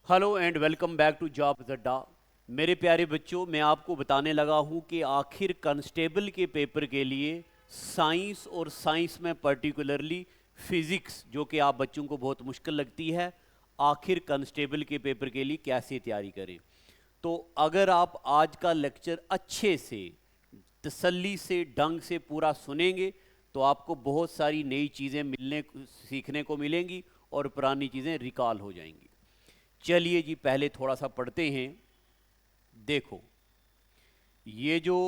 Hello and welcome back to job Adda. मेरे प्यारे बच्चों, मैं आपको बताने लगा हूं कि आखिर कांस्टेबल के पेपर के लिए साइंस और साइंस में पर्टिकुलरली फिज़िक्स, जो कि आप बच्चों को बहुत मुश्किल लगती है, आखिर कांस्टेबल के पेपर के लिए कैसे तैयारी करें। तो अगर आप आज का लेक्चर अच्छे से, तसल्ली से, ढंग से पूरा सुनेंगे तो आपको बहुत सारी नई चीज़ें सीखने को मिलेंगी और पुरानी चीज़ें रिकॉल हो जाएंगी। चलिए जी, पहले थोड़ा सा पढ़ते हैं। देखो, ये जो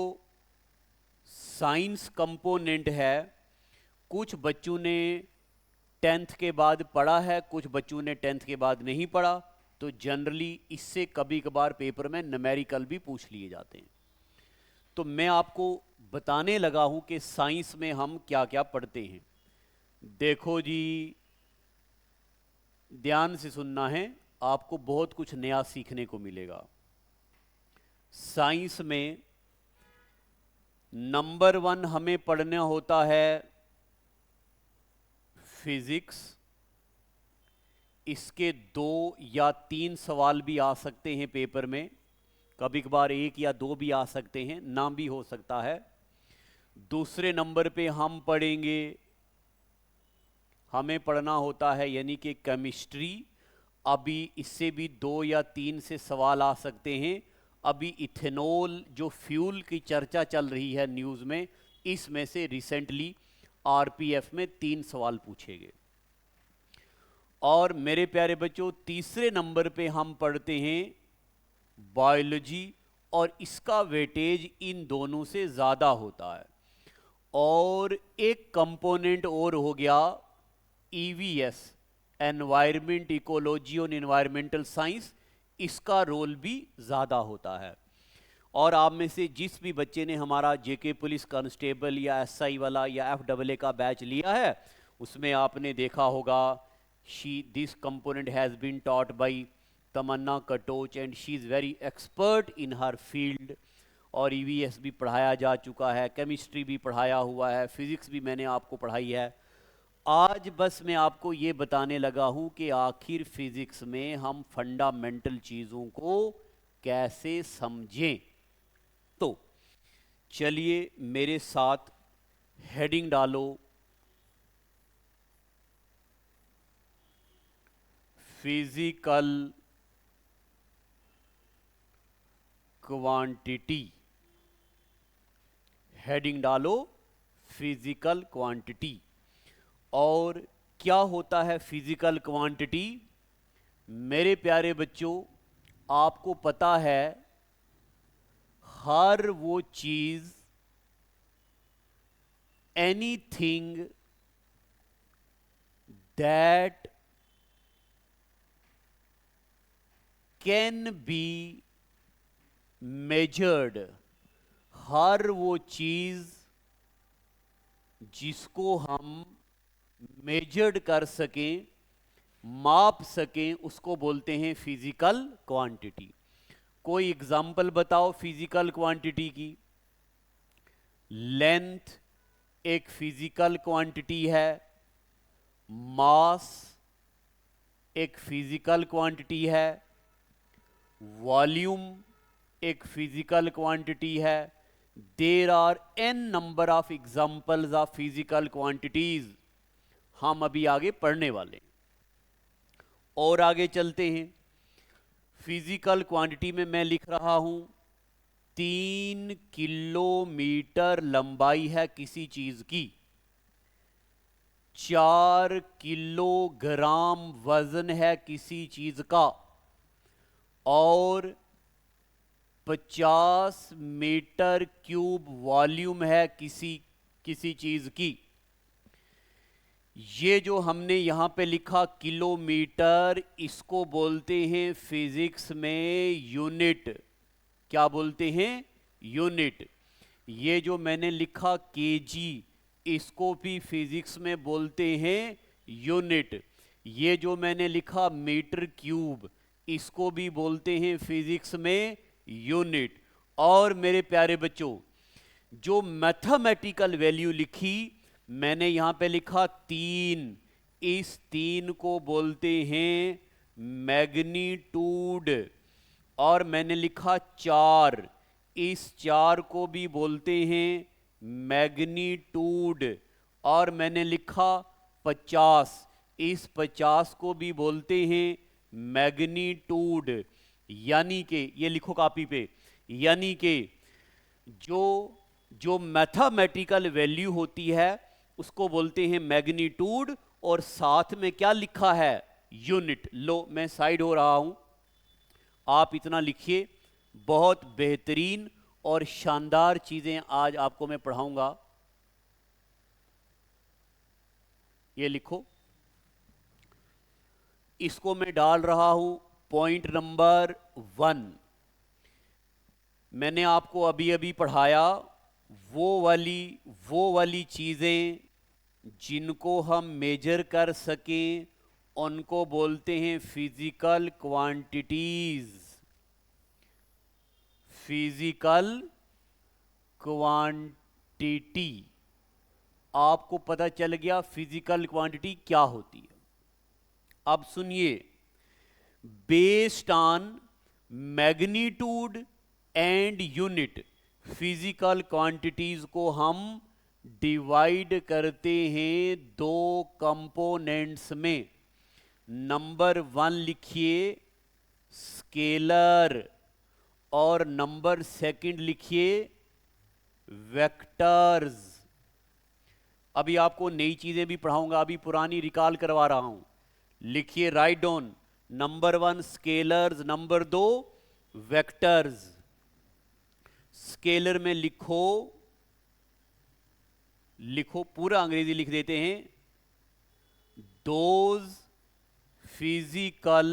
साइंस कंपोनेंट है, कुछ बच्चों ने टेंथ के बाद पढ़ा है, कुछ बच्चों ने टेंथ के बाद नहीं पढ़ा। तो जनरली इससे कभी कभार पेपर में न्यूमेरिकल भी पूछ लिए जाते हैं। तो मैं आपको बताने लगा हूं कि साइंस में हम क्या क्या पढ़ते हैं। देखो जी, ध्यान से सुनना है, आपको बहुत कुछ नया सीखने को मिलेगा। साइंस में नंबर 1 हमें पढ़ना होता है फिजिक्स। इसके 2 या 3 सवाल भी आ सकते हैं पेपर में, कभी कभार 1 या 2 भी आ सकते हैं, ना भी हो सकता है। दूसरे नंबर पे हम पढ़ेंगे, हमें पढ़ना होता है यानी कि केमिस्ट्री। अभी इससे भी 2 या 3 से सवाल आ सकते हैं। अभी इथेनॉल जो फ्यूल की चर्चा चल रही है न्यूज़ में, इसमें से रिसेंटली आरपीएफ में 3 सवाल पूछे गए। और मेरे प्यारे बच्चों, तीसरे नंबर पे हम पढ़ते हैं बायोलॉजी, और इसका वेटेज इन दोनों से ज़्यादा होता है। और एक कंपोनेंट और हो गया ईवीएस, एनवायरमेंट इकोलॉजी और एनवायरमेंटल साइंस। इसका रोल भी ज़्यादा होता है। और आप में से जिस भी बच्चे ने हमारा जेके पुलिस कांस्टेबल या एसआई वाला या एफडब्ल्यूए का बैच लिया है, उसमें आपने देखा होगा this component has been taught by Tamanna Katoch and she is very expert in her field. और ईवीएस भी पढ़ाया जा चुका है, केमिस्ट्री भी पढ़ाया हुआ है, फिजिक्स भी मैंने आपको पढ़ाई है। आज बस मैं आपको ये बताने लगा हूं कि आखिर फिजिक्स में हम फंडामेंटल चीज़ों को कैसे समझें। तो चलिए मेरे साथ हेडिंग डालो, फिजिकल क्वांटिटी। हेडिंग डालो, फिजिकल क्वांटिटी। और क्या होता है फिजिकल क्वांटिटी? मेरे प्यारे बच्चों, आपको पता है हर वो चीज, anything that can be measured, हर वो चीज जिसको हम मेजर्ड कर सकें, माप सकें, उसको बोलते हैं फिजिकल क्वांटिटी। कोई एग्जाम्पल बताओ फिजिकल क्वांटिटी की। लेंथ एक फिजिकल क्वांटिटी है, मास एक फिजिकल क्वांटिटी है, वॉल्यूम एक फिजिकल क्वांटिटी है। There are a number of examples of physical quantities, हम अभी आगे पढ़ने वाले हैं। और आगे चलते हैं। फिजिकल क्वांटिटी में मैं लिख रहा हूं 3 किलोमीटर लंबाई है किसी चीज की, 4 किलोग्राम वजन है किसी चीज का, और 50 मीटर क्यूब वॉल्यूम है किसी चीज की। ये जो हमने यहां पे लिखा किलोमीटर, इसको बोलते हैं फिजिक्स में यूनिट। क्या बोलते हैं? यूनिट। ये जो मैंने लिखा केजी, इसको भी फिजिक्स में बोलते हैं यूनिट। ये जो मैंने लिखा मीटर क्यूब, इसको भी बोलते हैं फिजिक्स में यूनिट। और मेरे प्यारे बच्चों, जो मैथमेटिकल वैल्यू लिखी, मैंने यहां पे लिखा 3, इस 3 को बोलते हैं मैग्नीट्यूड, और मैंने लिखा 4, इस 4 को भी बोलते हैं मैग्नीट्यूड, और मैंने लिखा 50, इस 50 को भी बोलते हैं मैग्नीट्यूड। यानी कि ये लिखो कॉपी पे, यानी कि जो जो मैथमेटिकल वैल्यू होती है उसको बोलते हैं मैग्नीट्यूड, और साथ में क्या लिखा है, यूनिट। लो मैं साइड हो रहा हूं, आप इतना लिखिए। बहुत बेहतरीन और शानदार चीजें आज आपको मैं पढ़ाऊंगा। ये लिखो, इसको मैं डाल रहा हूं पॉइंट नंबर 1। मैंने आपको अभी अभी पढ़ाया वो वाली चीजें जिनको हम मेजर कर सकें उनको बोलते हैं फिजिकल क्वांटिटीज। फिजिकल क्वांटिटी, आपको पता चल गया फिजिकल क्वांटिटी क्या होती है। अब सुनिए, based on magnitude and unit, physical quantities को हम डिवाइड करते हैं 2 कंपोनेंट्स में। नंबर 1 लिखिए स्केलर, और नंबर 2 लिखिए वेक्टर्स। अभी आपको नई चीजें भी पढ़ाऊंगा, अभी पुरानी रिकॉल करवा रहा हूं। लिखिए, write down, number 1 scalars, number 2 vectors. Scalar में लिखो पूरा अंग्रेजी लिख देते हैं, दोज फिजिकल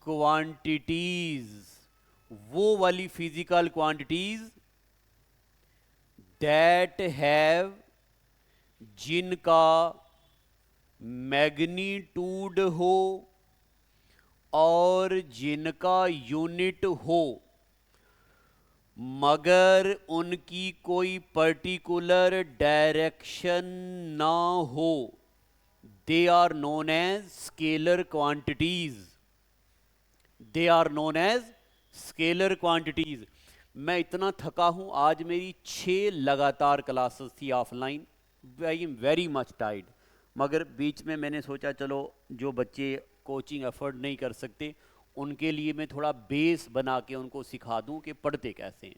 क्वांटिटीज, वो वाली फिजिकल क्वांटिटीज दैट हैव, जिनका मैग्नीट्यूड हो और जिनका यूनिट हो, मगर उनकी कोई पर्टिकुलर डायरेक्शन ना हो। They are known as scalar quantities. They are known as scalar quantities. मैं इतना थका हूं, आज मेरी 6 लगातार क्लासेस थी offline. I am very much tired, मगर बीच में मैंने सोचा चलो जो बच्चे कोचिंग अफोर्ड नहीं कर सकते उनके लिए मैं थोड़ा बेस बना के उनको सिखा दूं कि पढ़ते कैसे हैं।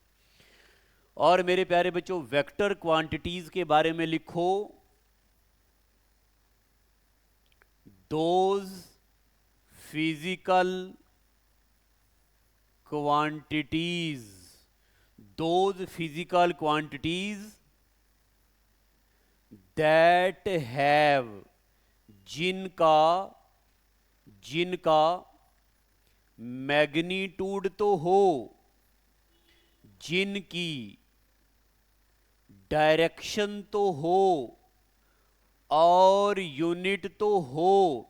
और मेरे प्यारे बच्चों, वेक्टर क्वांटिटीज के बारे में लिखो, those physical quantities, those physical quantities that have, जिनका मैग्नीट्यूड तो हो, जिनकी डायरेक्शन तो हो और यूनिट तो हो,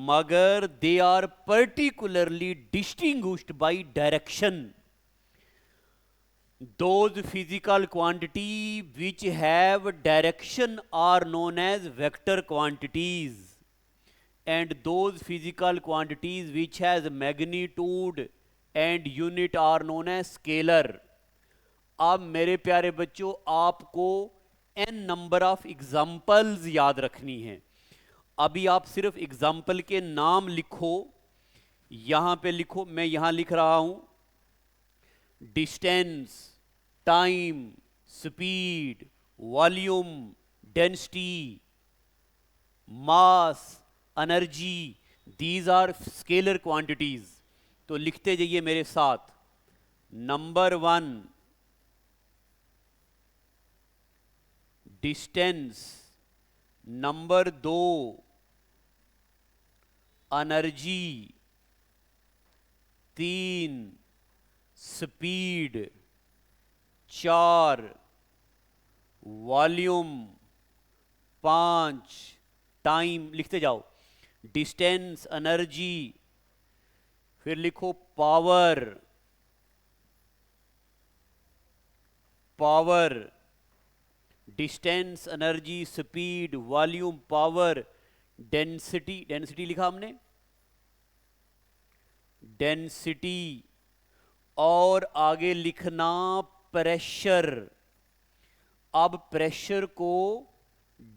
मगर they are particularly distinguished by direction. Those physical quantity which have direction are known as vector quantities, and those physical quantities which has magnitude and unit are known as scalar. अब मेरे प्यारे बच्चों, आपको n number of examples याद रखनी है। अभी आप सिर्फ एग्जाम्पल के नाम लिखो, यहां पे लिखो, मैं यहां लिख रहा हूं distance, time, speed, volume, density, mass, energy, these are scalar quantities. तो लिखते जाइए मेरे साथ, number 1 distance, number 2 energy, 3 speed, 4 volume, 5 time. लिखते जाओ, डिस्टेंस, एनर्जी, फिर लिखो power, distance, energy, speed, volume, power, density, density लिखा हमने, डेंसिटी, और आगे लिखना प्रेशर। अब प्रेशर को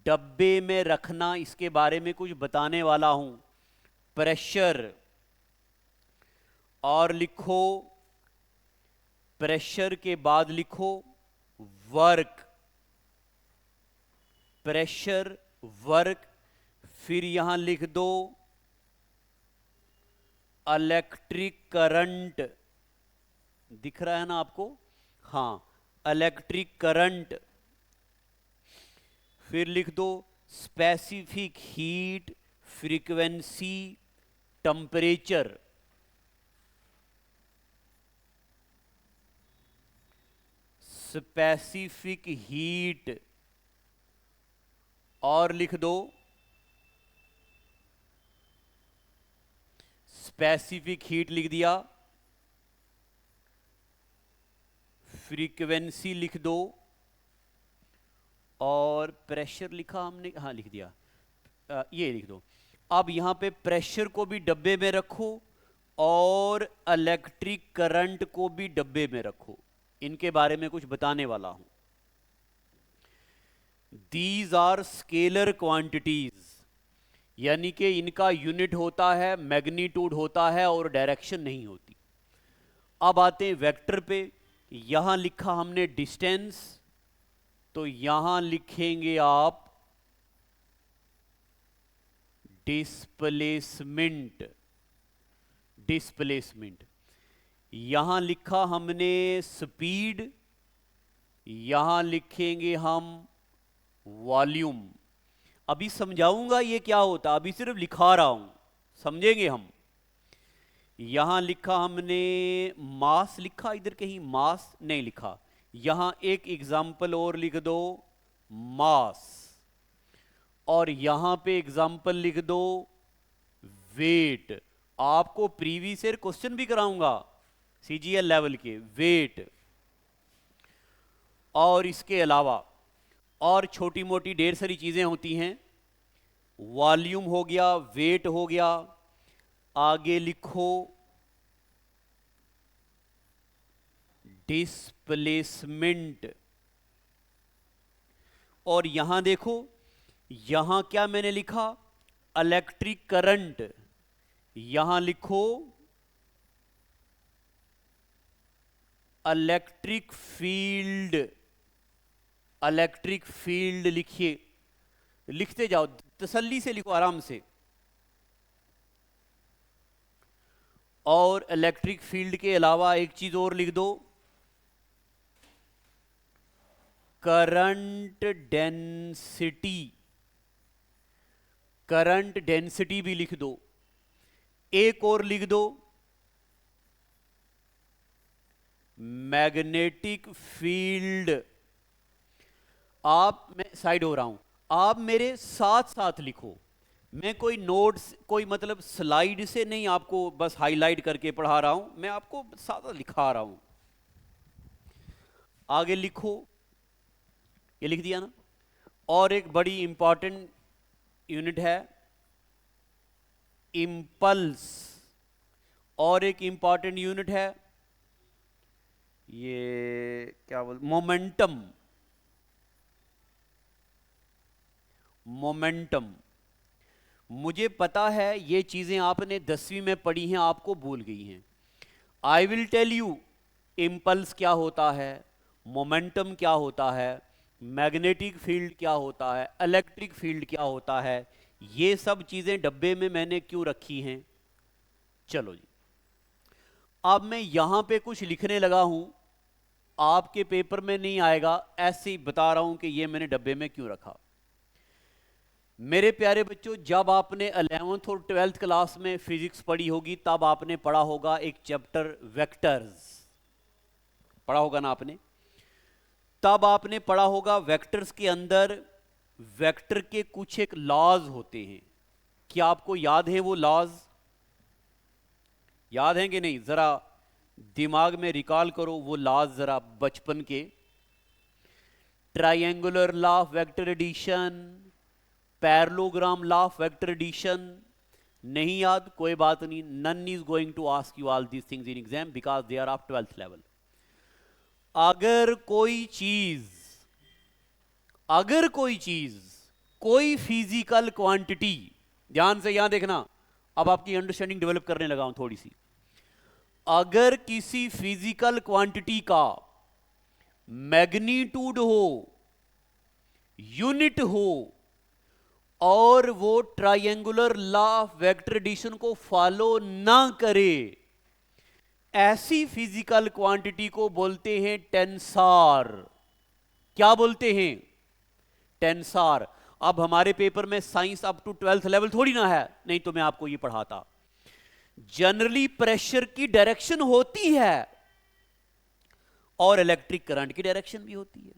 डब्बे में रखना, इसके बारे में कुछ बताने वाला हूं। प्रेशर, और लिखो प्रेशर के बाद लिखो वर्क, प्रेशर वर्क, फिर यहां लिख दो इलेक्ट्रिक करंट। दिख रहा है ना आपको? हां, इलेक्ट्रिक करंट। फिर लिख दो specific heat, frequency, temperature. Specific heat, और लिख दो स्पेसिफिक हीट, लिख दिया। फ्रीक्वेंसी लिख दो, और प्रेशर लिखा हमने, हाँ लिख दिया। ये लिख दो। अब यहां पे प्रेशर को भी डब्बे में रखो और इलेक्ट्रिक करंट को भी डब्बे में रखो। इनके बारे में कुछ बताने वाला हूं। दीज आर स्केलर क्वांटिटीज, यानी कि इनका यूनिट होता है, मैग्नीट्यूड होता है और डायरेक्शन नहीं होती। अब आते हैं वेक्टर पे। यहां लिखा हमने डिस्टेंस, तो यहां लिखेंगे आप डिस्प्लेसमेंट, डिस्प्लेसमेंट। यहां लिखा हमने स्पीड, यहां लिखेंगे हम वॉल्यूम। अभी समझाऊंगा ये क्या होता, अभी सिर्फ लिखा रहा हूं, समझेंगे हम। यहां लिखा हमने मास, लिखा इधर कहीं मास नहीं लिखा। यहां एक एग्जाम्पल और लिख दो मास, और यहां पे एग्जाम्पल लिख दो वेट। आपको प्रीवियस ईयर क्वेश्चन भी कराऊंगा सीजीएल लेवल के, वेट। और इसके अलावा और छोटी मोटी ढेर सारी चीजें होती हैं। वॉल्यूम हो गया, वेट हो गया, आगे लिखो डिस्प्लेसमेंट। और यहां देखो, यहां क्या मैंने लिखा, इलेक्ट्रिक करंट। यहां लिखो इलेक्ट्रिक फील्ड, इलेक्ट्रिक फील्ड लिखिए, लिखते जाओ, तसल्ली से लिखो, आराम से। और इलेक्ट्रिक फील्ड के अलावा एक चीज और लिख दो, करंट डेंसिटी। करंट डेंसिटी भी लिख दो। एक और लिख दो मैग्नेटिक फील्ड। आप, मैं साइड हो रहा हूं, आप मेरे साथ साथ लिखो। मैं कोई नोट्स, कोई मतलब स्लाइड से नहीं आपको बस हाईलाइट करके पढ़ा रहा हूं, मैं आपको साथ लिखा रहा हूं। आगे लिखो, ये लिख दिया ना। और एक बड़ी इंपॉर्टेंट यूनिट है इंपल्स, और एक इंपॉर्टेंट यूनिट है ये क्या बोल, मोमेंटम। मोमेंटम, मुझे पता है ये चीजें आपने 10वीं में पढ़ी हैं, आपको भूल गई हैं। I will tell you impulse क्या होता है, मोमेंटम क्या होता है, मैग्नेटिक फील्ड क्या होता है, इलेक्ट्रिक फील्ड क्या होता है। ये सब चीजें डब्बे में मैंने क्यों रखी हैं। चलो जी, अब मैं यहां पे कुछ लिखने लगा हूं, आपके पेपर में नहीं आएगा, ऐसे ही बता रहा हूं कि ये मैंने डब्बे में क्यों रखा। मेरे प्यारे बच्चों, जब आपने 11th और 12th क्लास में फिजिक्स पढ़ी होगी, तब आपने पढ़ा होगा एक चैप्टर वेक्टर्स, पढ़ा होगा ना आपने। तब आपने पढ़ा होगा वेक्टर्स के अंदर वेक्टर के कुछ एक लॉज होते हैं। क्या आपको याद है वो लॉज? याद हैं कि नहीं? जरा दिमाग में रिकॉल करो वो लॉज जरा बचपन के। Triangular law of vector addition, parallelogram law of vector addition नहीं याद, कोई बात नहीं, none is going to ask you all these things in exam because they are of 12th level. अगर कोई चीज कोई फिजिकल क्वांटिटी, ध्यान से यहां देखना, अब आपकी अंडरस्टैंडिंग डेवलप करने लगा हूं थोड़ी सी। अगर किसी फिजिकल क्वांटिटी का मैग्नीट्यूड हो, यूनिट हो, और वो triangular law of vector addition को फॉलो ना करे, ऐसी फिजिकल क्वांटिटी को बोलते हैं टेंसर। क्या बोलते हैं? टेंसर। अब हमारे पेपर में science up to 12th level थोड़ी ना है, नहीं तो मैं आपको ये पढ़ाता। जनरली प्रेशर की डायरेक्शन होती है और इलेक्ट्रिक करंट की डायरेक्शन भी होती है,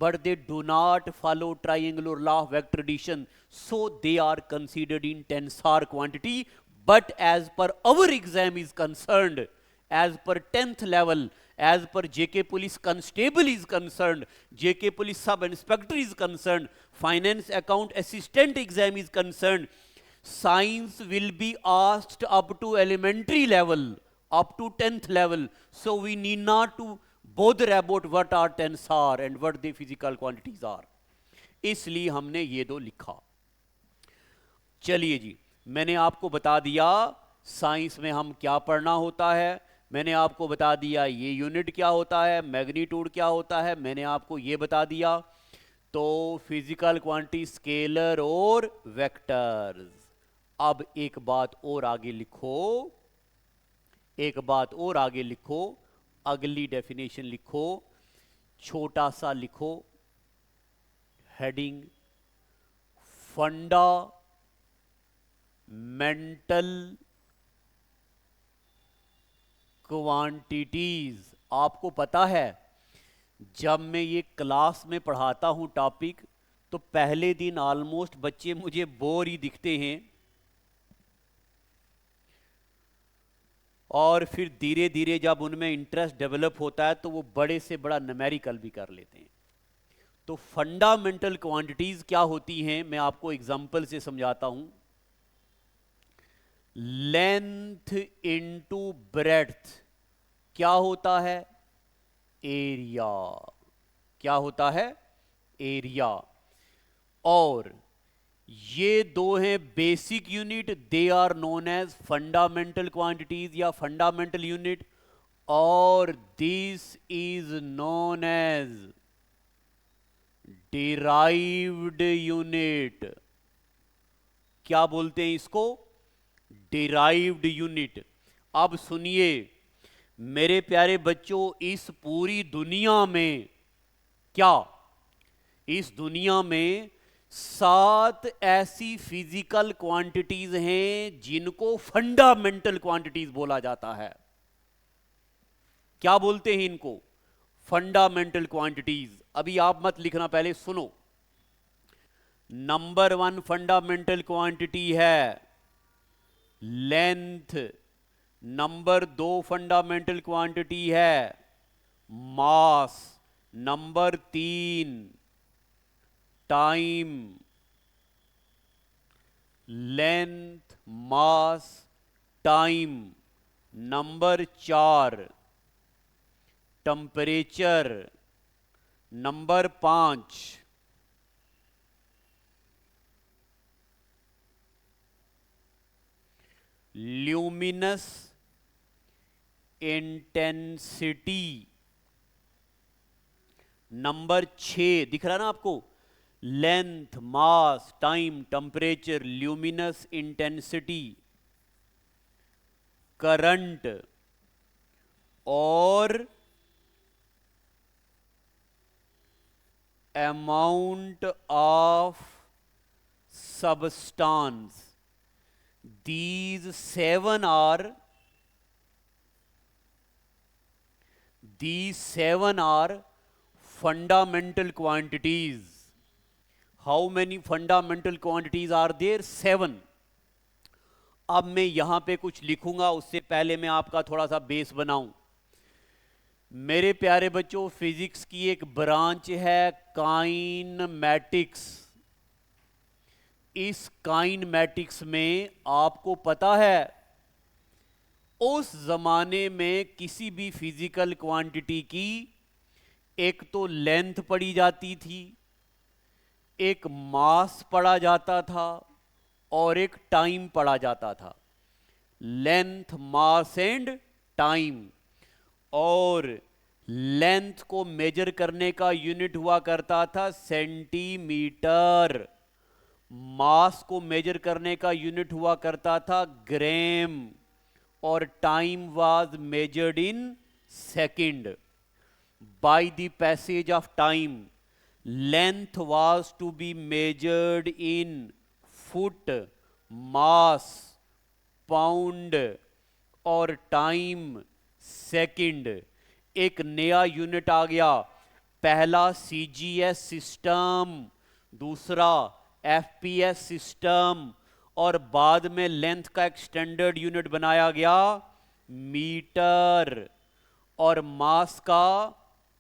but they do not follow triangular law of vector addition, so they are considered in tensor quantity. But as per our exam is concerned, as per 10th level, as per JK Police Constable is concerned, JK Police Sub Inspector is concerned, Finance Account Assistant exam is concerned, science will be asked up to elementary level, up to 10th level, so we need not to bother about what are tensor and what the physical quantities are, इसलिए हमने ये दो लिखा। चलिए जी, मैंने आपको बता दिया साइंस में हम क्या पढ़ना होता है, मैंने आपको बता दिया ये यूनिट क्या होता है, मैग्नीट्यूड क्या होता है, मैंने आपको ये बता दिया। तो फिजिकल क्वांटिटी स्केलर और वेक्टर्स। अब एक बात और आगे लिखो, एक बात और आगे लिखो, अगली डेफिनेशन लिखो, छोटा सा लिखो हेडिंग, फंडामेंटल क्वांटिटीज। आपको पता है जब मैं ये क्लास में पढ़ाता हूं टॉपिक, तो पहले दिन ऑलमोस्ट बच्चे मुझे बोर ही दिखते हैं, और फिर धीरे धीरे जब उनमें इंटरेस्ट डेवलप होता है तो वो बड़े से बड़ा न्यूमेरिकल भी कर लेते हैं। तो फंडामेंटल क्वांटिटीज क्या होती हैं, मैं आपको एग्जांपल से समझाता हूं। लेंथ इनटू ब्रेड्थ क्या होता है? एरिया। क्या होता है? एरिया। और ये दो हैं basic unit, they are known as fundamental quantities या फंडामेंटल यूनिट, और this is known as derived unit. क्या बोलते हैं इसको? Derived unit. अब सुनिए मेरे प्यारे बच्चों, इस पूरी दुनिया में क्या, इस दुनिया में 7 ऐसी फिजिकल क्वांटिटीज हैं जिनको फंडामेंटल क्वांटिटीज बोला जाता है। क्या बोलते हैं इनको? Fundamental quantities. अभी आप मत लिखना, पहले सुनो। नंबर 1 फंडामेंटल क्वांटिटी है लेंथ। नंबर 2 फंडामेंटल क्वांटिटी है mass. Number 3 time. Length, mass, time. Number 4 temperature. Number 5 luminous intensity. Number 6 दिख रहा है ना आपको? Length, mass, time, temperature, luminous intensity, current और amount of substance. These seven are fundamental quantities. How many fundamental quantities are there? 7. अब मैं यहां पे कुछ लिखूंगा, उससे पहले मैं आपका थोड़ा सा बेस बनाऊं। मेरे प्यारे बच्चों, फिजिक्स की एक ब्रांच है काइनेमैटिक्स। इस काइनेमैटिक्स में आपको पता है उस जमाने में किसी भी फिजिकल क्वांटिटी की एक तो लेंथ पढ़ी जाती थी, एक मास पढ़ा जाता था और एक टाइम पढ़ा जाता था। Length, mass and time. और लेंथ को मेजर करने का यूनिट हुआ करता था सेंटीमीटर, मास को मेजर करने का यूनिट हुआ करता था ग्राम, और time was measured in second. By the passage of time, length was to be measured in foot, mass pound और टाइम सेकंड। एक नया यूनिट आ गया, पहला सीजीएस सिस्टम, दूसरा एफपीएस सिस्टम, और बाद में लेंथ का एक स्टैंडर्ड यूनिट बनाया गया मीटर, और मास का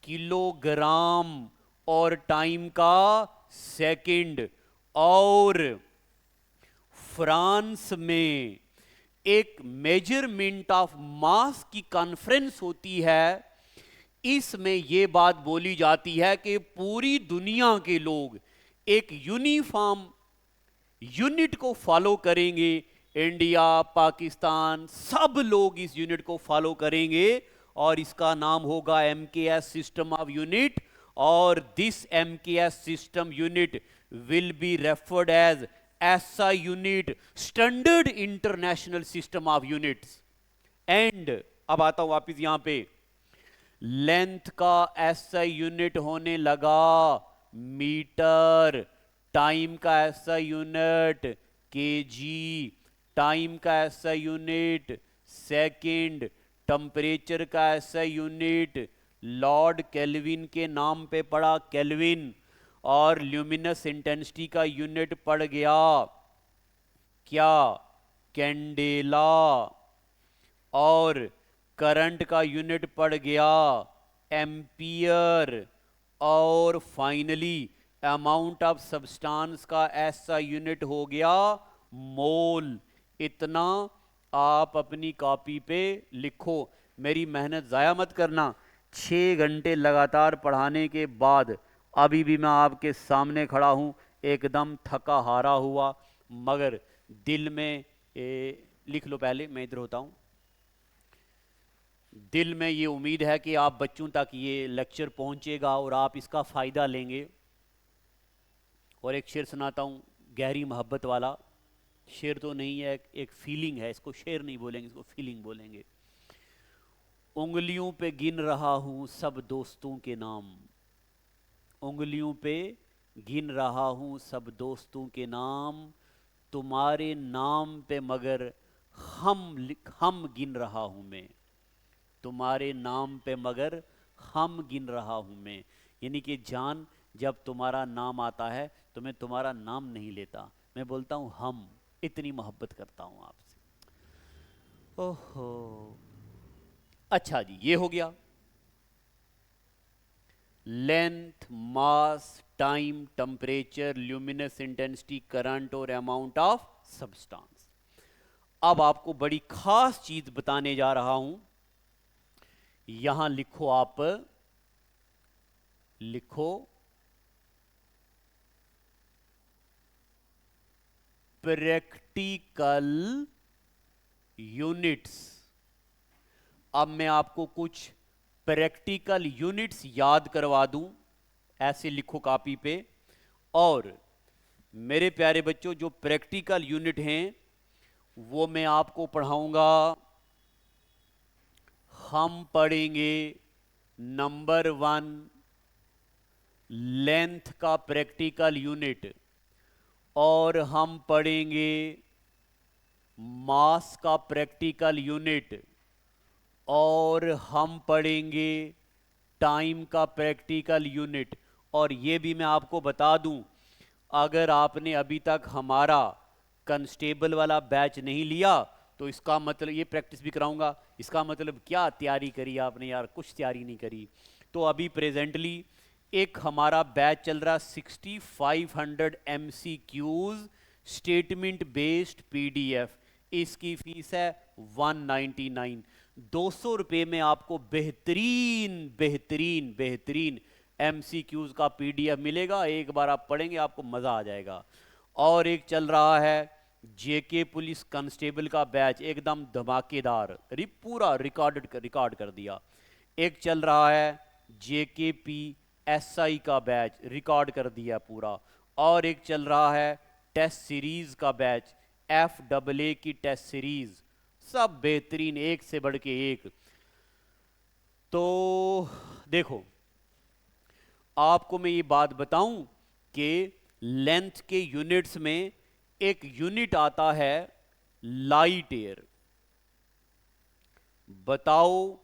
किलोग्राम, और टाइम का सेकंड। और फ्रांस में एक मेजरमेंट ऑफ मास की कॉन्फ्रेंस होती है। इसमें यह बात बोली जाती है कि पूरी दुनिया के लोग एक यूनिफॉर्म यूनिट को फॉलो करेंगे। इंडिया, पाकिस्तान, सब लोग इस यूनिट को फॉलो करेंगे और इसका नाम होगा एमकेएस सिस्टम ऑफ यूनिट। और this MKS system unit will be referred as SI unit, standard international system of units. And अब आता हूं वापिस यहां पे, लेंथ का एसआई यूनिट होने लगा मीटर, टाइम का एसआई यूनिट केजी, टाइम का एसआई यूनिट सेकंड, टेम्परेचर का एसआई यूनिट लॉर्ड केल्विन के नाम पे पड़ा केल्विन, और ल्यूमिनस इंटेंसिटी का यूनिट पड़ गया क्या, कैंडेला, और करंट का यूनिट पड़ गया एम्पियर, और फाइनली अमाउंट ऑफ सब्सटेंस का ऐसा यूनिट हो गया मोल। इतना आप अपनी कॉपी पे लिखो, मेरी मेहनत ज़ाया मत करना। 6 घंटे लगातार पढ़ाने के बाद अभी भी मैं आपके सामने खड़ा हूँ, एकदम थका हारा हुआ, मगर दिल में लिख लो पहले, मैं इधर होता हूँ। दिल में ये उम्मीद है कि आप बच्चों तक ये लेक्चर पहुँचेगा और आप इसका फ़ायदा लेंगे। और एक शेर सुनाता हूँ, गहरी मोहब्बत वाला। शेर तो नहीं है, एक फीलिंग है, इसको शेर नहीं बोलेंगे, इसको फीलिंग बोलेंगे। उंगलियों पे गिन रहा हूँ सब दोस्तों के नाम, उंगलियों पे गिन रहा हूँ सब दोस्तों के नाम, तुम्हारे नाम पे मगर हम गिन रहा हूँ मैं, तुम्हारे नाम पे मगर हम गिन रहा हूँ मैं। यानी कि जान, जब तुम्हारा नाम आता है तो मैं तुम्हारा नाम नहीं लेता, मैं बोलता हूँ हम, इतनी मोहब्बत करता हूँ आपसे। ओहो, अच्छा जी, ये हो गया length, mass, time, temperature, luminous intensity, current और अमाउंट ऑफ सब्सटेंस। अब आपको बड़ी खास चीज बताने जा रहा हूं, यहां लिखो, आप लिखो प्रैक्टिकल यूनिट्स। अब मैं आपको कुछ प्रैक्टिकल यूनिट्स याद करवा दूं, ऐसे लिखो कॉपी पे। और मेरे प्यारे बच्चों, जो प्रैक्टिकल यूनिट हैं वो मैं आपको पढ़ाऊंगा। हम पढ़ेंगे नंबर 1 लेंथ का प्रैक्टिकल यूनिट, और हम पढ़ेंगे मास का प्रैक्टिकल यूनिट, और हम पढ़ेंगे टाइम का प्रैक्टिकल यूनिट। और ये भी मैं आपको बता दूं, अगर आपने अभी तक हमारा कांस्टेबल वाला बैच नहीं लिया तो इसका मतलब, ये प्रैक्टिस भी कराऊंगा, इसका मतलब क्या तैयारी करी आपने यार, कुछ तैयारी नहीं करी। तो अभी प्रेजेंटली एक हमारा बैच चल रहा 6500 MCQs स्टेटमेंट बेस्ड पीडीएफ, इसकी फीस है 199। 200 रुपये में आपको बेहतरीन बेहतरीन बेहतरीन एमसीक्यूज का पीडीएफ मिलेगा। एक बार आप पढ़ेंगे आपको मजा आ जाएगा। और एक चल रहा है जेके पुलिस कांस्टेबल का बैच, एकदम धमाकेदार, पूरा रिकॉर्ड कर दिया। एक चल रहा है जेकेपी एसआई का बैच, रिकॉर्ड कर दिया पूरा। और एक चल रहा है टेस्ट सीरीज का बैच, FAA की टेस्ट सीरीज, सब बेहतरीन, एक से बढ़ के एक। तो देखो, आपको मैं ये बात बताऊं कि लेंथ के यूनिट्स में एक यूनिट आता है लाइट ईयर। बताओ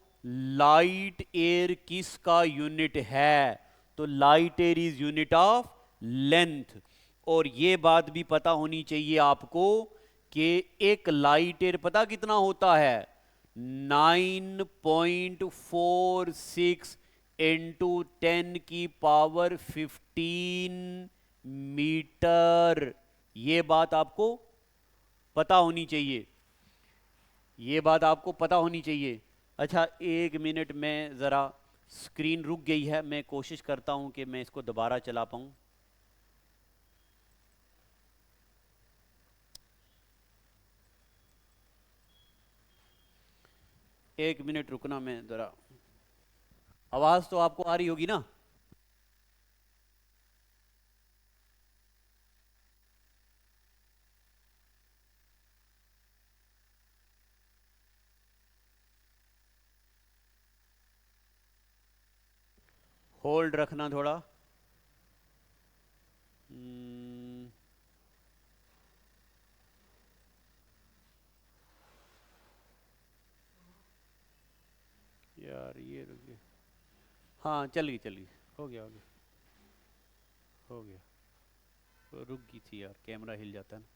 लाइट ईयर किसका यूनिट है? तो light year is unit of length. और ये बात भी पता होनी चाहिए आपको कि एक लाइट ईयर पता कितना होता है? 9.46 इंटू 10 की पावर 15 मीटर। ये बात आपको पता होनी चाहिए, ये बात आपको पता होनी चाहिए। अच्छा, 1 मिनट में ज़रा स्क्रीन रुक गई है, मैं कोशिश करता हूं कि मैं इसको दोबारा चला पाऊं। एक मिनट रुकना, मैं ज़रा, आवाज़ तो आपको आ रही होगी ना? होल्ड रखना थोड़ा। यार ये रुक गया। हाँ, चल गई, हो गया, हो गया। वो रुक गई थी यार, कैमरा हिल जाता है ना।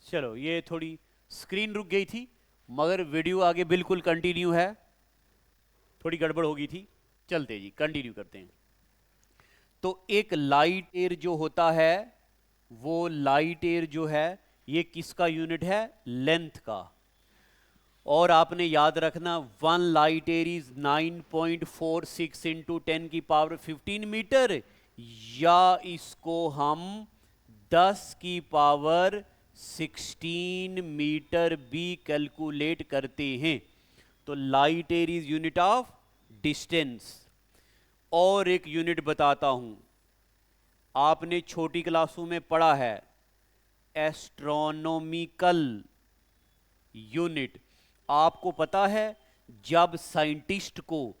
चलो, ये थोड़ी स्क्रीन रुक गई थी, मगर वीडियो आगे बिल्कुल कंटिन्यू है। थोड़ी गड़बड़ हो गई थी, चलते जी, कंटिन्यू करते हैं। तो एक लाइट ईयर जो होता है, वो लाइट ईयर जो है ये किसका यूनिट है? लेंथ का। और आपने याद रखना, 1 लाइट ईयर इज 9.46 इंटू 10 की पावर 15 मीटर, या इसको हम 10 की पावर 16 मीटर भी कैलकुलेट करते हैं। तो light year is unit of distance. और एक यूनिट बताता हूं, आपने छोटी क्लासों में पढ़ा है एस्ट्रोनॉमिकल यूनिट। आपको पता है जब साइंटिस्ट को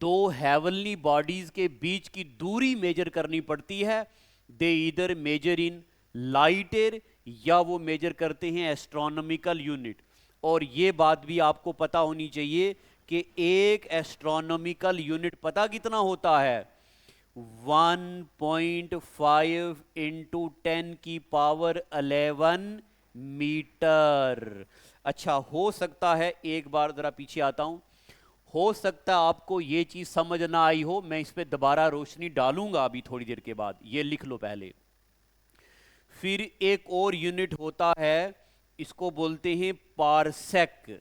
दो हेवनली बॉडीज के बीच की दूरी मेजर करनी पड़ती है, दे इधर मेजर इन लाइट ईयर या वो मेजर करते हैं एस्ट्रोनॉमिकल यूनिट। और ये बात भी आपको पता होनी चाहिए कि एक एस्ट्रोनॉमिकल यूनिट पता कितना होता है? 1.5 इंटू 10 की पावर 11 मीटर। अच्छा, हो सकता है, एक बार जरा पीछे आता हूं, हो सकता है आपको ये चीज समझ ना आई हो, मैं इस पे दोबारा रोशनी डालूंगा अभी थोड़ी देर के बाद, ये लिख लो पहले। फिर एक और यूनिट होता है, इसको बोलते हैं पारसेक।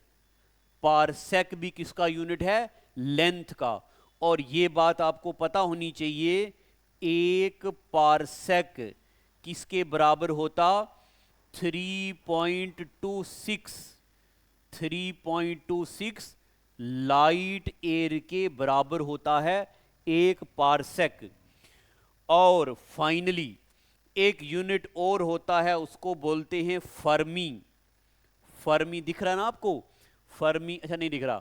पारसेक भी किसका यूनिट है? लेंथ का। और ये बात आपको पता होनी चाहिए, एक पारसेक किसके बराबर होता? 3.26 3.26 लाइट ईयर के बराबर होता है एक पारसेक। और फाइनली एक यूनिट और होता है, उसको बोलते हैं फर्मी। फर्मी दिख रहा है ना आपको? फर्मी, अच्छा नहीं दिख रहा।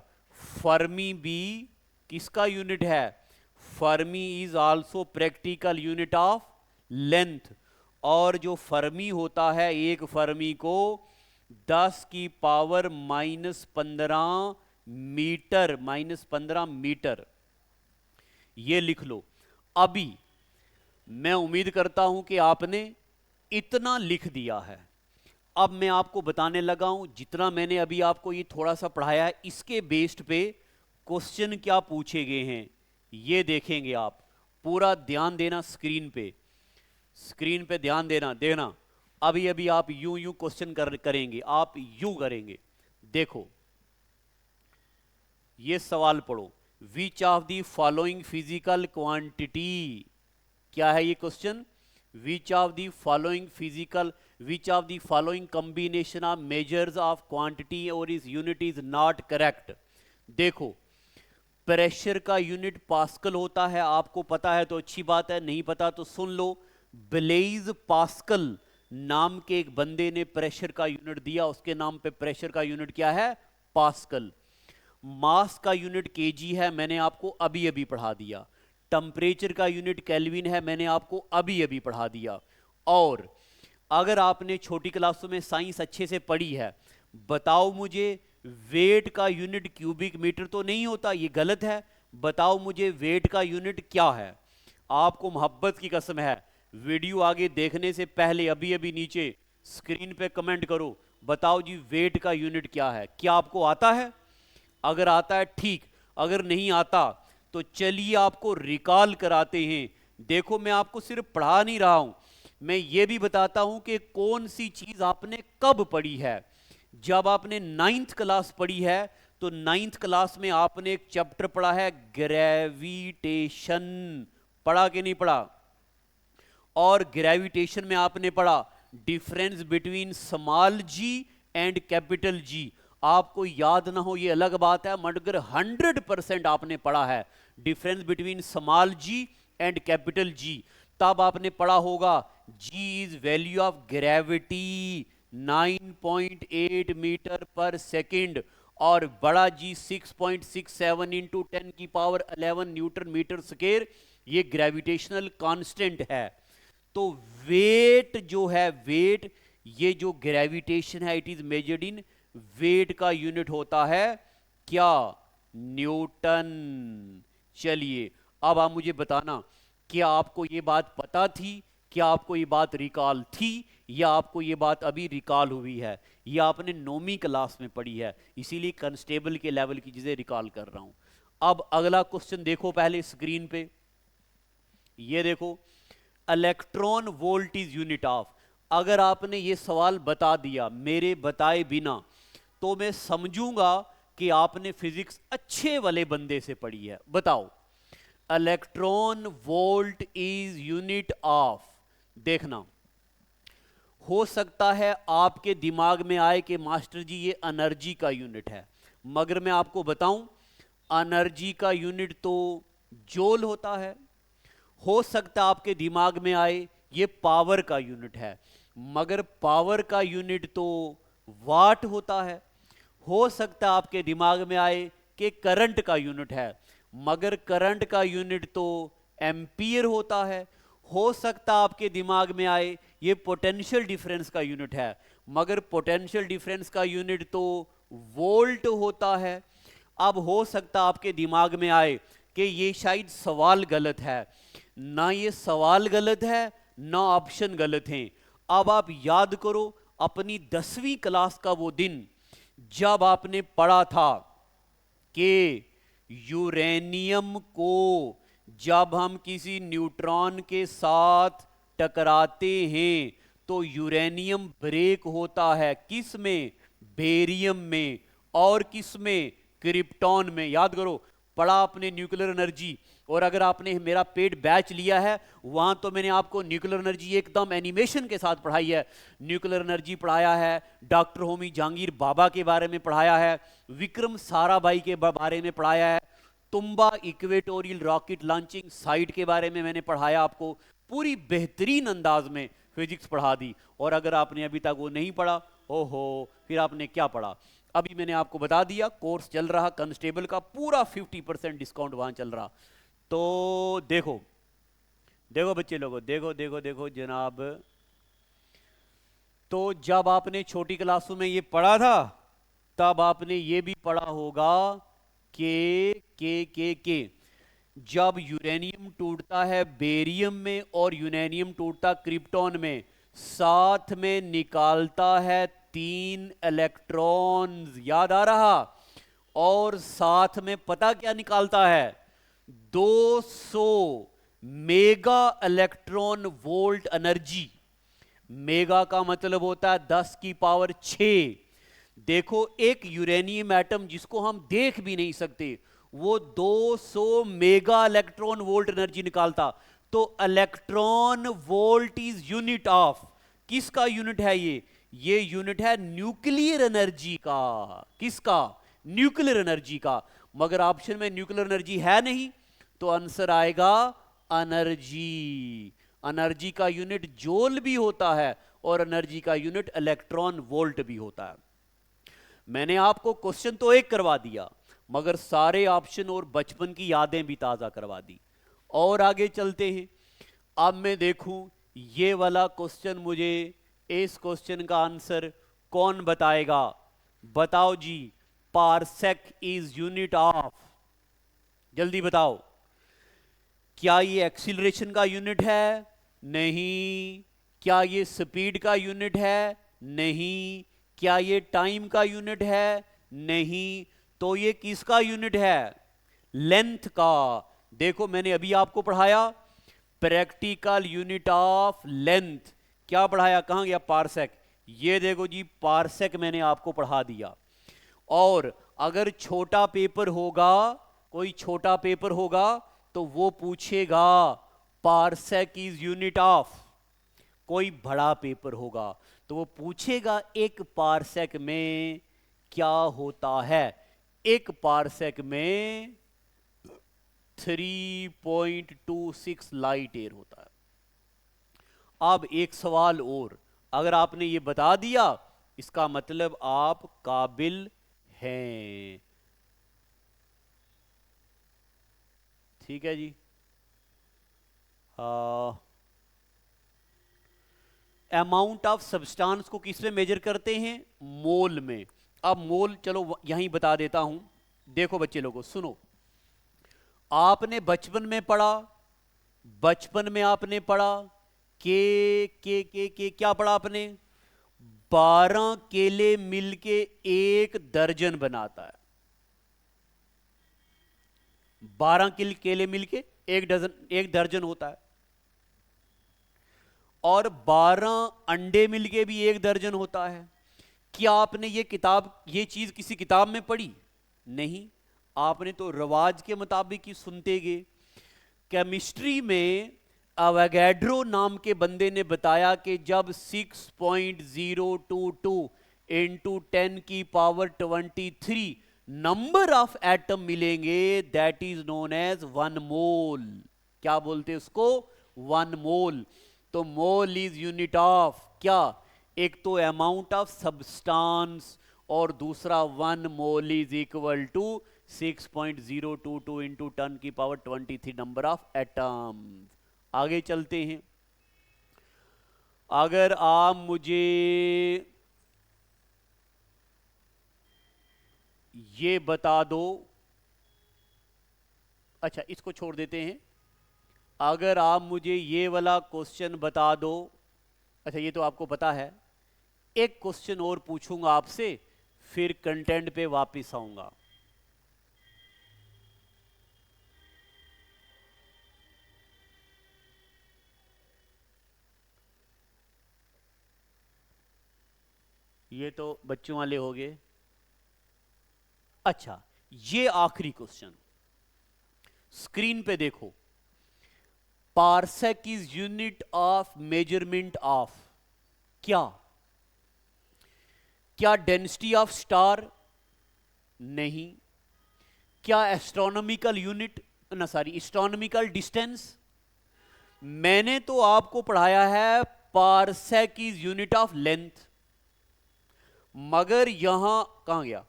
फर्मी भी किसका यूनिट है? Fermi is also practical unit of length. और जो फर्मी होता है, एक फर्मी को 10 की पावर -15 मीटर, -15 मीटर, ये लिख लो। अभी मैं उम्मीद करता हूं कि आपने इतना लिख दिया है। अब मैं आपको बताने लगा हूं, जितना मैंने अभी आपको ये थोड़ा सा पढ़ाया है, इसके बेस्ड पे क्वेश्चन क्या पूछे गए हैं ये देखेंगे आप। पूरा ध्यान देना स्क्रीन पे। स्क्रीन पे ध्यान देना देना। अभी अभी आप यूं यूं क्वेश्चन करेंगे, आप यूं करेंगे। देखो ये सवाल पढ़ो, which of the following physical quantity, क्या है ये question, which of the following physical, which of the following combination of measures of quantity और is unit is not correct. देखो प्रेशर का यूनिट पास्कल होता है, आपको पता है तो अच्छी बात है, नहीं पता तो सुन लो। ब्लेज पास्कल नाम के एक बंदे ने प्रेशर का यूनिट दिया, उसके नाम पे प्रेशर का यूनिट क्या है, पास्कल। मास का यूनिट केजी है, मैंने आपको अभी अभी पढ़ा दिया। टेम्परेचर का यूनिट केल्विन है, मैंने आपको अभी अभी पढ़ा दिया। और अगर आपने छोटी क्लासों में साइंस अच्छे से पढ़ी है, बताओ मुझे वेट का यूनिट क्यूबिक मीटर तो नहीं होता, ये गलत है। बताओ मुझे वेट का यूनिट क्या है। आपको मोहब्बत की कसम है, वीडियो आगे देखने से पहले अभी अभी नीचे स्क्रीन पे कमेंट करो, बताओ जी वेट का यूनिट क्या है, क्या आपको आता है। अगर आता है ठीक, अगर नहीं आता तो चलिए आपको रिकॉल कराते हैं। देखो मैं आपको सिर्फ पढ़ा नहीं रहा हूं, मैं ये भी बताता हूं कि कौन सी चीज आपने कब पढ़ी है। जब आपने 9th क्लास पढ़ी है तो 9th क्लास में आपने एक चैप्टर पढ़ा है ग्रेविटेशन, पढ़ा कि नहीं पढ़ा। और ग्रेविटेशन में आपने पढ़ा difference between small G and capital G. आपको याद ना हो ये अलग बात है, मगर 100% आपने पढ़ा है difference between small G and capital G. तब आपने पढ़ा होगा G is value of gravity 9.8 metre per second, और बड़ा जी 6.67 इंटू 10 की पावर 11 न्यूटन मीटर स्क्वायर, ये ग्रेविटेशनल कांस्टेंट है। तो वेट जो है, वेट, ये जो ग्रेविटेशन है it is measured in weight का यूनिट होता है क्या, न्यूटन। चलिए अब आप मुझे बताना, क्या आपको ये बात पता थी, क्या आपको ये बात रिकॉल थी, या आपको ये बात अभी रिकॉल हुई है, या आपने 9वीं क्लास में पढ़ी है, इसीलिए कांस्टेबल के लेवल की चीजें रिकॉल कर रहा हूं। अब अगला क्वेश्चन देखो पहले स्क्रीन पे, ये देखो electron volt is unit of. अगर आपने ये सवाल बता दिया मेरे बताए बिना तो मैं समझूंगा कि आपने फिजिक्स अच्छे वाले बंदे से पढ़ी है। बताओ electron volt is unit of. देखना हो सकता है आपके दिमाग में आए कि मास्टर जी ये एनर्जी का यूनिट है, मगर मैं आपको बताऊं एनर्जी का यूनिट तो जूल होता है। हो सकता आपके दिमाग में आए ये पावर का यूनिट है, मगर पावर का यूनिट तो वाट होता है। हो सकता आपके दिमाग में आए कि करंट का यूनिट है, मगर करंट का यूनिट तो एम्पियर होता है। हो सकता आपके दिमाग में आए ये पोटेंशियल डिफरेंस का यूनिट है, मगर पोटेंशियल डिफरेंस का यूनिट तो वोल्ट होता है। अब हो सकता आपके दिमाग में आए कि ये शायद सवाल गलत है, ना ये सवाल गलत है ना ऑप्शन गलत हैं। अब आप याद करो अपनी 10वीं क्लास का वो दिन जब आपने पढ़ा था कि यूरेनियम को जब हम किसी न्यूट्रॉन के साथ टकराते हैं तो यूरेनियम ब्रेक होता है, किस में, बेरियम में, और किस में, क्रिप्टॉन में। याद करो पढ़ा आपने न्यूक्लियर एनर्जी, और अगर आपने मेरा पेड बैच लिया है वहां तो मैंने आपको न्यूक्लियर एनर्जी एकदम एनिमेशन के साथ पढ़ाई है। न्यूक्लियर एनर्जी पढ़ाया है, डॉक्टर होमी जहांगीर बाबा के बारे में पढ़ाया है, विक्रम साराभाई के बारे में पढ़ाया है, तुम्बा इक्वेटोरियल रॉकेट लॉन्चिंग साइट के बारे में मैंने पढ़ाया आपको, पूरी बेहतरीन अंदाज में फिजिक्स पढ़ा दी। और अगर आपने अभी तक वो नहीं पढ़ा, ओहो फिर आपने क्या पढ़ा। अभी मैंने आपको बता दिया कोर्स चल रहा कांस्टेबल का, पूरा 50% डिस्काउंट वहां चल रहा। तो देखो देखो बच्चे लोगों, देखो देखो देखो जनाब, तो जब आपने छोटी क्लासों में ये पढ़ा था तब आपने ये भी पढ़ा होगा के जब यूरेनियम टूटता है बेरियम में और यूरेनियम टूटता क्रिप्टॉन में, साथ में निकालता है 3 इलेक्ट्रॉन्स, याद आ रहा, और साथ में पता क्या निकालता है, 200 mega electron volt energy. Mega का मतलब होता है 10 की पावर 6। देखो एक यूरेनियम एटम जिसको हम देख भी नहीं सकते वो 200 मेगा इलेक्ट्रॉन वोल्ट एनर्जी निकालता। तो electron volt is unit of, किसका यूनिट है ये यूनिट है न्यूक्लियर एनर्जी का। किसका? न्यूक्लियर एनर्जी का। मगर ऑप्शन में न्यूक्लियर एनर्जी है नहीं, तो आंसर आएगा एनर्जी। एनर्जी का यूनिट जूल भी होता है और एनर्जी का यूनिट इलेक्ट्रॉन वोल्ट भी होता है। मैंने आपको क्वेश्चन तो एक करवा दिया मगर सारे ऑप्शन और बचपन की यादें भी ताजा करवा दी। और आगे चलते हैं। अब मैं देखूं ये वाला क्वेश्चन, मुझे इस क्वेश्चन का आंसर कौन बताएगा? बताओ जी। पारसेक इज यूनिट ऑफ, जल्दी बताओ। क्या ये एक्सीलरेशन का यूनिट है? नहीं। क्या ये स्पीड का यूनिट है? नहीं। क्या ये टाइम का यूनिट है? नहीं। तो ये किसका यूनिट है? लेंथ का। देखो मैंने अभी आपको पढ़ाया प्रैक्टिकल यूनिट ऑफ लेंथ। क्या पढ़ाया? कहां गया पारसेक? ये देखो जी पारसेक मैंने आपको पढ़ा दिया। और अगर छोटा पेपर होगा, कोई छोटा पेपर होगा तो वो पूछेगा पारसेक इज यूनिट ऑफ। कोई बड़ा पेपर होगा तो वो पूछेगा एक पारसेक में क्या होता है। एक पारसेक में 3.26 लाइट ईयर होता है। अब एक सवाल और, अगर आपने ये बता दिया इसका मतलब आप काबिल हैं। ठीक है जी। अमाउंट ऑफ सब्सटेंस को किस में मेजर करते हैं? मोल में। अब मोल चलो यहीं बता देता हूं। देखो बच्चे लोगों सुनो, आपने बचपन में पढ़ा, बचपन में आपने पढ़ा के क्या पढ़ा आपने? 12 केले मिलके एक दर्जन बनाता है। 12 केले मिलके एक दर्जन होता है। और 12 अंडे मिलके भी एक दर्जन होता है। क्या आपने ये चीज किसी किताब में पढ़ी? नहीं। आपने तो रिवाज के मुताबिक ही सुनते गए। केमिस्ट्री में अवोगाड्रो नाम के बंदे ने बताया कि जब 6.022 इंटू 10 की पावर 23 नंबर ऑफ एटम मिलेंगे, दैट इज नोन एज 1 मोल। क्या बोलते उसको? 1 मोल। तो मोल इज यूनिट ऑफ क्या? एक तो अमाउंट ऑफ सब्सटेंस और दूसरा 1 mole is equal to 6.022 into 10 की पावर 23 नंबर ऑफ एटम्स। आगे चलते हैं। अगर आप मुझे ये बता दो, अच्छा इसको छोड़ देते हैं। अगर आप मुझे ये वाला क्वेश्चन बता दो, अच्छा ये तो आपको पता है। एक क्वेश्चन और पूछूंगा आपसे, फिर कंटेंट पे वापस आऊंगा। ये तो बच्चों वाले हो गए। अच्छा ये आखिरी क्वेश्चन, स्क्रीन पे देखो। Parsec is unit of measurement of क्या? क्या डेंसिटी ऑफ स्टार? नहीं। क्या एस्ट्रोनॉमिकल यूनिट, ना सॉरी एस्ट्रोनॉमिकल डिस्टेंस? मैंने तो आपको पढ़ाया है parsec is unit of length. मगर यहां कहां गया?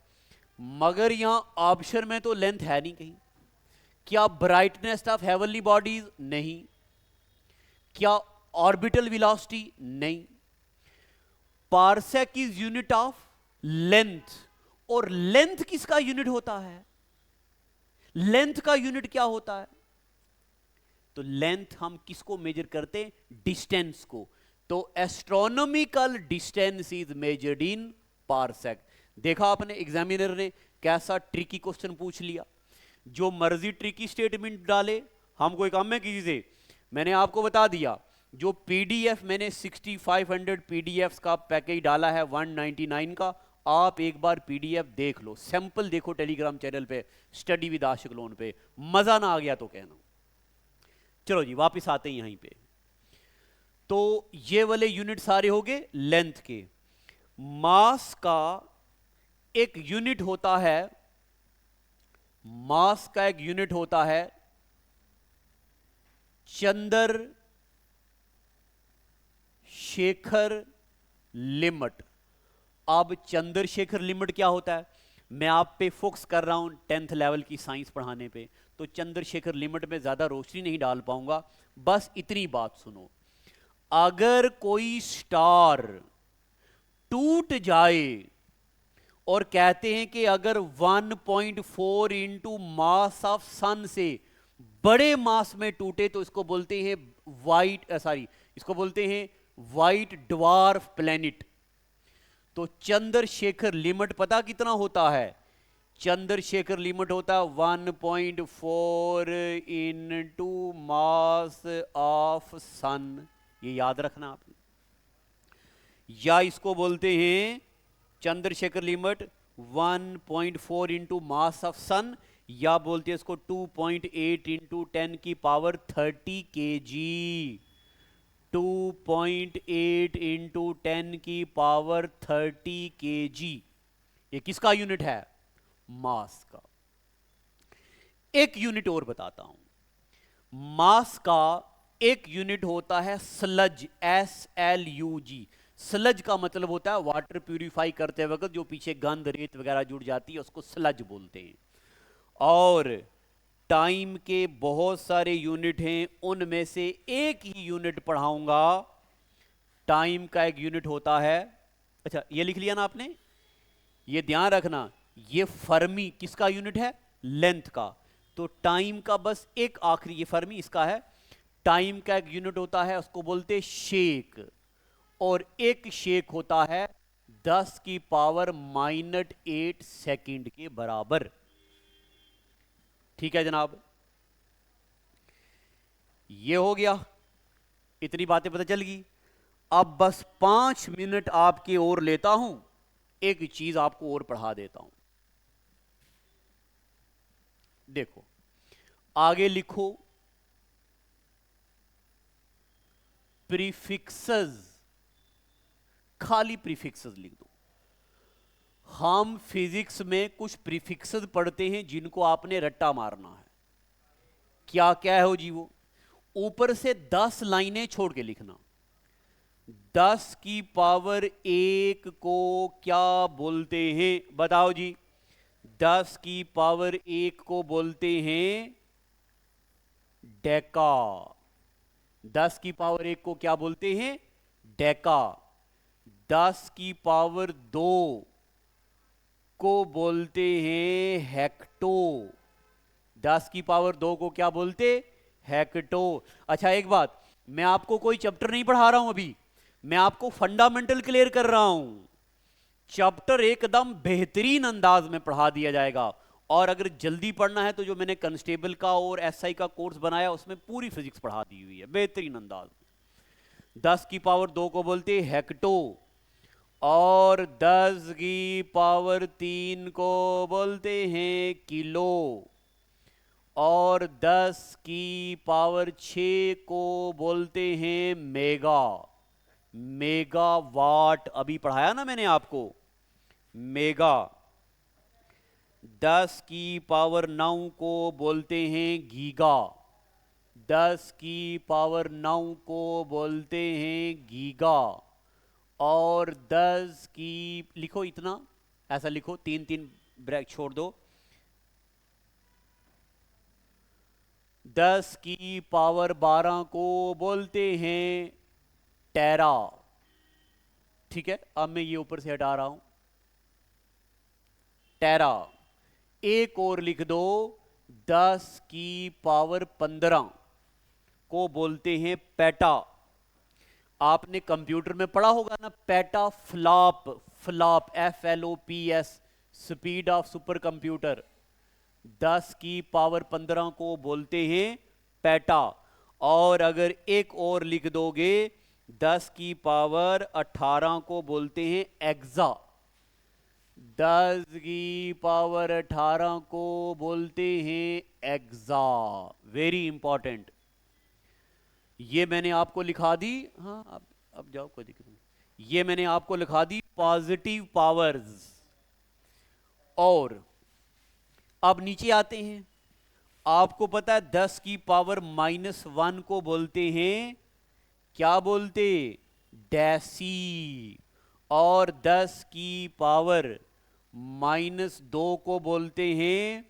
मगर यहां ऑप्शन में तो लेंथ है नहीं कहीं। क्या ब्राइटनेस ऑफ हेवनली बॉडीज? नहीं। क्या ऑर्बिटल वेलोसिटी? नहीं। Parsec is unit of length. और लेंथ किसका यूनिट होता है? लेंथ का यूनिट क्या होता है? तो लेंथ हम किसको मेजर करते हैं? डिस्टेंस को। तो astronomical distance is measured in parsec. देखा आपने एग्जामिनर ने कैसा ट्रिकी क्वेश्चन पूछ लिया। जो मर्जी ट्रिकी स्टेटमेंट डाले, हम कोई काम में किसी से मैंने आपको बता दिया, जो पीडीएफ मैंने 6500 पीडीएफ का पैकेज डाला है 199 का, आप एक बार पीडीएफ देख लो, सैंपल देखो टेलीग्राम चैनल पे, स्टडी विद आशिक लोन पे, मजा ना आ गया तो कहना। चलो जी वापस आते हैं यहीं पे। तो ये वाले यूनिट सारे हो गए लेंथ के। मास का एक यूनिट होता है, मास का एक यूनिट होता है चंद्र शेखर लिमिट। अब चंद्रशेखर लिमिट क्या होता है, मैं आप पे फोकस कर रहा हूं 10th लेवल की साइंस पढ़ाने पे, तो चंद्रशेखर लिमिट में ज्यादा रोशनी नहीं डाल पाऊंगा, बस इतनी बात सुनो। अगर कोई स्टार टूट जाए और कहते हैं कि अगर 1.4 इंटू मास ऑफ सन से बड़े मास में टूटे तो इसको बोलते हैं इसको बोलते हैं वाइट ड्वार्फ प्लेनेट। तो चंद्रशेखर लिमिट पता कितना होता है, चंद्रशेखर लिमिट होता है 1.4 इंटू मास ऑफ सन, ये याद रखना आपने। या इसको बोलते हैं Chandrasekhar limit 1.4 into mass of sun, या बोलते हैं इसको 2.8 इंटू 10 की पावर 30 केजी। 2.8 इंटू 10 की पावर 30 केजी, ये किसका यूनिट है, मास का। एक यूनिट और बताता हूं, मास का एक यूनिट होता है स्लज, SLUG। स्लज का मतलब होता है वाटर प्यूरिफाई करते वक्त जो पीछे गंद रेत वगैरह जुड़ जाती है उसको स्लज बोलते हैं। और टाइम के बहुत सारे यूनिट हैं, उनमें से एक ही यूनिट पढ़ाऊंगा, टाइम का एक यूनिट होता है, अच्छा ये लिख लिया ना आपने, ये ध्यान रखना, ये फर्मी किसका यूनिट है, लेंथ का। तो टाइम का बस एक आखिरी, ये फर्मी इसका है, टाइम का एक यूनिट होता है उसको बोलते शेक, और एक शेक होता है 10 की पावर -8 सेकंड के बराबर। ठीक है जनाब, ये हो गया, इतनी बातें पता चल गई। अब बस 5 मिनट आपके और लेता हूं, एक चीज आपको और पढ़ा देता हूं। देखो आगे लिखो, प्रीफिक्सेस, खाली प्रीफिक्सेस लिख दो। हम फिजिक्स में कुछ प्रीफिक्सेस पढ़ते हैं जिनको आपने रट्टा मारना है। क्या क्या है हो जी, वो ऊपर से 10 लाइनें छोड़ के लिखना। 10 की पावर 1 को क्या बोलते हैं, बताओ जी। 10 की पावर 1 को बोलते हैं डेका। 10 की पावर 1 को क्या बोलते हैं, डेका। 10 की पावर 2 को बोलते हैं हेक्टो। 10 की पावर 2 को क्या बोलते, हेक्टो। अच्छा एक बात, मैं आपको कोई चैप्टर नहीं पढ़ा रहा हूं अभी, मैं आपको फंडामेंटल क्लियर कर रहा हूं। चैप्टर एकदम बेहतरीन अंदाज में पढ़ा दिया जाएगा, और अगर जल्दी पढ़ना है तो जो मैंने कांस्टेबल का और एसआई का कोर्स बनाया उसमें पूरी फिजिक्स पढ़ा दी हुई है बेहतरीन अंदाज में। 10 की पावर 2 को बोलते हैं हेक्टो, और 10 की पावर 3 को बोलते हैं किलो, और 10 की पावर 6 को बोलते हैं मेगा। मेगावाट अभी पढ़ाया ना मैंने आपको, मेगा। 10 की पावर 9 को बोलते हैं गीगा। 10 की पावर 9 को बोलते हैं गीगा। और 10 की, लिखो इतना, ऐसा लिखो, 3 ब्रेक छोड़ दो। 10 की पावर 12 को बोलते हैं टेरा। ठीक है, अब मैं ये ऊपर से हटा रहा हूं, टेरा। एक और लिख दो, 10 की पावर 15 को बोलते हैं पेटा। आपने कंप्यूटर में पढ़ा होगा ना, PETA flop, flop FLOPS, speed of super computer. 10 की पावर 15 को बोलते हैं पेटा। और अगर एक और लिख दोगे 10 की पावर 18 को बोलते हैं एक्सा। 10 की पावर 18 को बोलते हैं एक्सा। Very important. ये मैंने आपको लिखा दी। हाँ, अब जाओ, कोई दिक्कत नहीं। ये मैंने आपको लिखा दी पॉजिटिव पावर्स। और अब नीचे आते हैं। आपको पता है 10 की पावर -1 को बोलते हैं, क्या बोलते? डेसी। और 10 की पावर -2 को बोलते हैं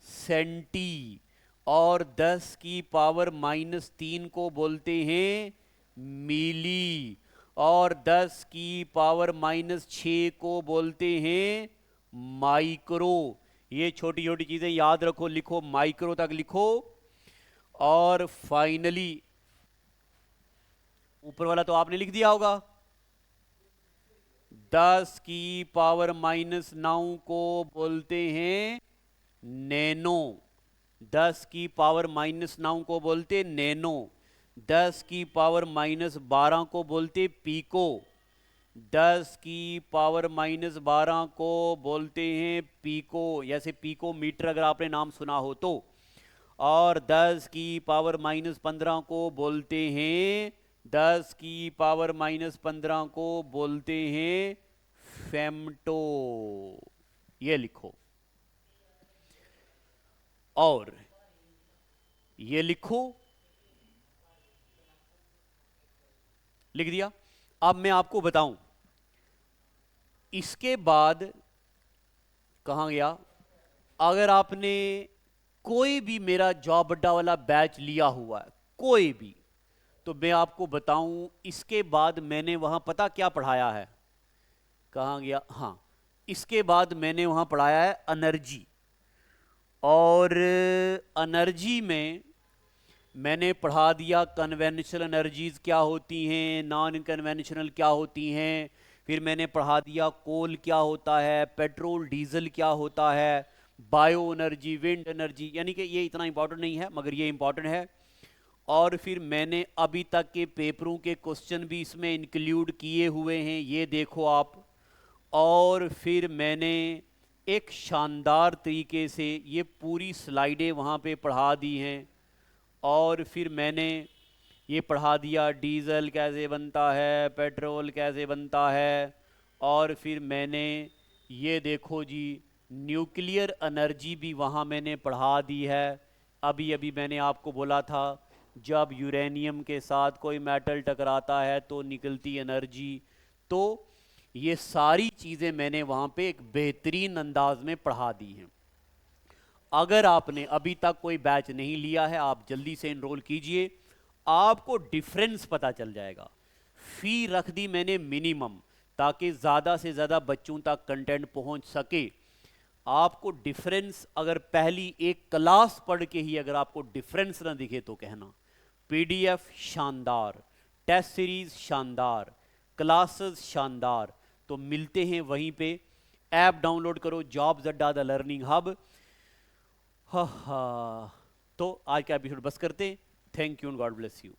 सेंटी। और 10 की पावर -3 को बोलते हैं मिली। और 10 की पावर -6 को बोलते हैं माइक्रो। ये छोटी छोटी चीजें याद रखो, लिखो, माइक्रो तक लिखो। और फाइनली ऊपर वाला तो आपने लिख दिया होगा। 10 की पावर -9 को बोलते हैं नैनो। 10 की पावर -9 को बोलते नैनो। 10 की पावर -12 को बोलते पीको। 10 की पावर -12 को बोलते हैं पीको, जैसे पीको मीटर अगर आपने नाम सुना हो तो। और 10 की पावर -15 को बोलते हैं 10 की पावर -15 को बोलते हैं फेम्टो। ये लिखो। और ये लिखो, लिख दिया। अब मैं आपको बताऊं, इसके बाद कहां गया? अगर आपने कोई भी मेरा जॉब अड्डा वाला बैच लिया हुआ है, कोई भी, तो मैं आपको बताऊं इसके बाद मैंने वहां पता क्या पढ़ाया है? कहां गया? हाँ, इसके बाद मैंने वहां पढ़ाया है एनर्जी। और एनर्जी में मैंने पढ़ा दिया कन्वेंशनल एनर्जीज क्या होती हैं, नॉन कन्वेंशनल क्या होती हैं। फिर मैंने पढ़ा दिया कोल क्या होता है, पेट्रोल डीजल क्या होता है, बायो एनर्जी, विंड एनर्जी। यानी कि ये इतना इंपॉर्टेंट नहीं है मगर ये इंपॉर्टेंट है। और फिर मैंने अभी तक के पेपरों के क्वेश्चन भी इसमें इंक्लूड किए हुए हैं, ये देखो आप। और फिर मैंने एक शानदार तरीके से ये पूरी स्लाइडें वहाँ पे पढ़ा दी हैं। और फिर मैंने ये पढ़ा दिया डीज़ल कैसे बनता है, पेट्रोल कैसे बनता है। और फिर मैंने ये देखो जी न्यूक्लियर एनर्जी भी वहाँ मैंने पढ़ा दी है। अभी अभी मैंने आपको बोला था जब यूरेनियम के साथ कोई मेटल टकराता है तो निकलती एनर्जी। तो ये सारी चीज़ें मैंने वहाँ पे एक बेहतरीन अंदाज में पढ़ा दी हैं। अगर आपने अभी तक कोई बैच नहीं लिया है, आप जल्दी से इनरोल कीजिए, आपको डिफरेंस पता चल जाएगा। फी रख दी मैंने मिनिमम, ताकि ज़्यादा से ज़्यादा बच्चों तक कंटेंट पहुंच सके। आपको डिफरेंस अगर पहली एक क्लास पढ़ के ही अगर आपको डिफरेंस ना दिखे तो कहना। पीडीएफ शानदार, टेस्ट सीरीज शानदार, क्लासेस शानदार। तो मिलते हैं वहीं पे। ऐप डाउनलोड करो, जॉब्स अड्डा द लर्निंग हब। हा हा, तो आज का एपिसोड बस करते हैं। Thank you and God bless you.